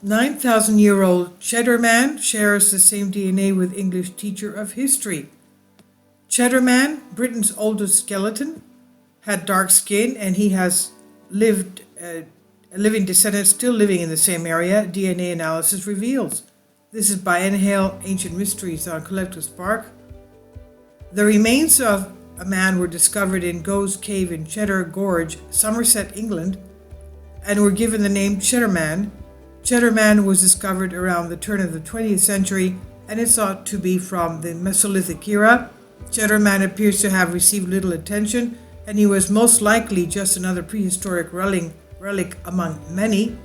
9,000-year-old Cheddar Man shares the same DNA with English teacher of history. Cheddar Man, Britain's oldest skeleton, had dark skin, and he has lived a living descendant still living in the same area, DNA analysis reveals. This is by Inhale Ancient Mysteries on Collective Spark. The remains of a man were discovered in Go's Cave in Cheddar Gorge, Somerset, England, and were given the name Cheddar Man. Cheddar Man was discovered around the turn of the 20th century, and is thought to be from the Mesolithic era. Cheddar Man appears to have received little attention, and he was most likely just another prehistoric relic among many.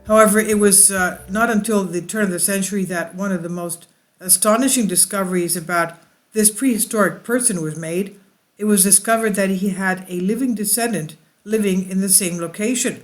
However, it was not until the turn of the century that one of the most astonishing discoveries about this prehistoric person was made. It was discovered that he had a living descendant living in the same location.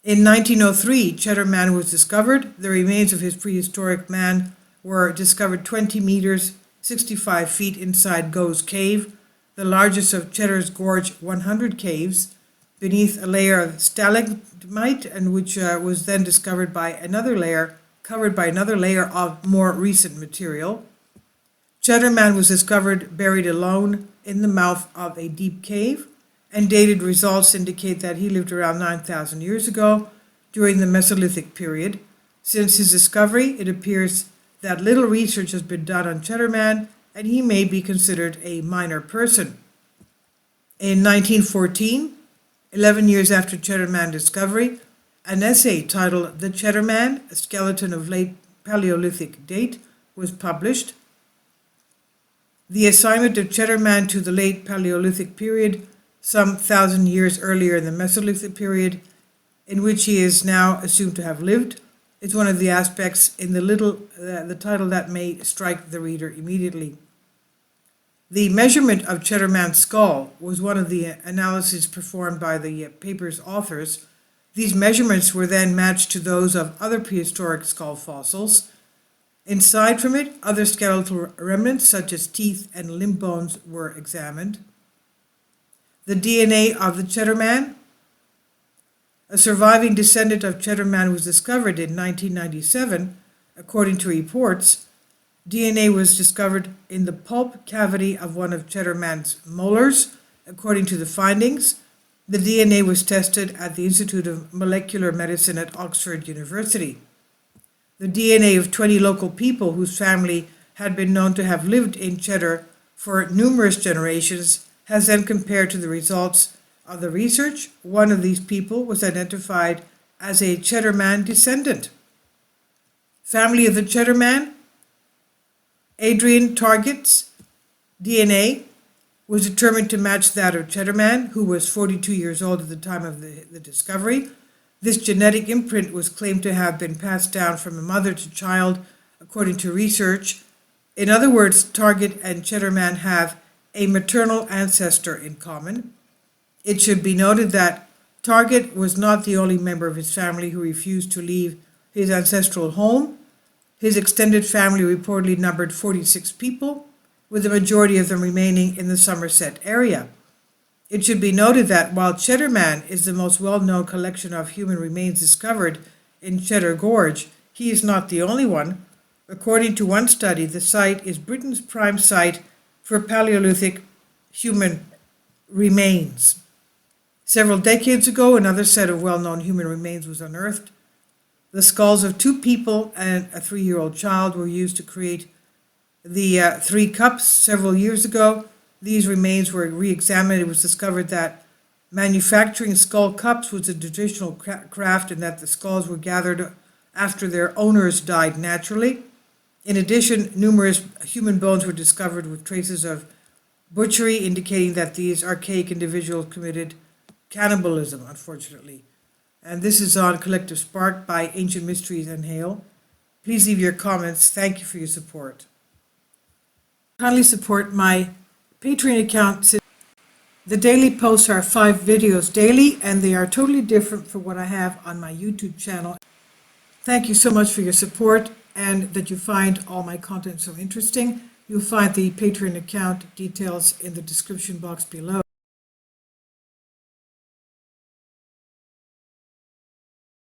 In 1903, Cheddar Man was discovered. The remains of his prehistoric man were discovered 20 meters, 65 feet inside Go's Cave, the largest of Cheddar's Gorge 100 caves, beneath a layer of stalagmite, and which was then discovered by another layer, covered by another layer of more recent material. Cheddar Man was discovered buried alone in the mouth of a deep cave, and dated results indicate that he lived around 9,000 years ago during the Mesolithic period. Since his discovery, it appears that little research has been done on Cheddar Man, and he may be considered a minor person. In 1914, 11 years after Cheddar Man discovery, an essay titled "The Cheddar Man, a Skeleton of Late Paleolithic Date" was published. The assignment of Cheddar Man to the late Paleolithic period, some 1,000 years earlier in the Mesolithic period, in which he is now assumed to have lived, is one of the aspects in the title that may strike the reader immediately. The measurement of Cheddar Man's skull was one of the analyses performed by the paper's authors. These measurements were then matched to those of other prehistoric skull fossils. Aside from it, other skeletal remnants such as teeth and limb bones were examined. The DNA of the Cheddar Man. A surviving descendant of Cheddar Man was discovered in 1997. According to reports, DNA was discovered in the pulp cavity of one of Cheddar Man's molars. According to the findings, the DNA was tested at the Institute of Molecular Medicine at Oxford University. The DNA of 20 local people whose family had been known to have lived in Cheddar for numerous generations has then compared to the results of the research. One of these people was identified as a Cheddar Man descendant. Family of the Cheddar Man. Adrian Target's DNA was determined to match that of Cheddar Man, who was 42 years old at the time of the discovery. This genetic imprint was claimed to have been passed down from a mother to child, according to research. In other words, Target and Cheddar Man have a maternal ancestor in common. It should be noted that Target was not the only member of his family who refused to leave his ancestral home. His extended family reportedly numbered 46 people, with the majority of them remaining in the Somerset area. It should be noted that while Cheddar Man is the most well-known collection of human remains discovered in Cheddar Gorge, he is not the only one. According to one study, the site is Britain's prime site for Paleolithic human remains. Several decades ago, another set of well-known human remains was unearthed. The skulls of 2 people and a 3-year-old child were used to create the 3 cups several years ago. These remains were re-examined. It was discovered that manufacturing skull cups was a traditional craft, and that the skulls were gathered after their owners died naturally. In addition, numerous human bones were discovered with traces of butchery, indicating that these archaic individuals committed cannibalism, unfortunately. And this is on Collective Spark by Ancient Mysteries and Hale. Please leave your comments. Thank you for your support. Kindly support my Patreon account. The daily posts are 5 videos daily, and they are totally different from what I have on my YouTube channel. Thank you so much for your support, and that you find all my content so interesting. You'll find the Patreon account details in the description box below.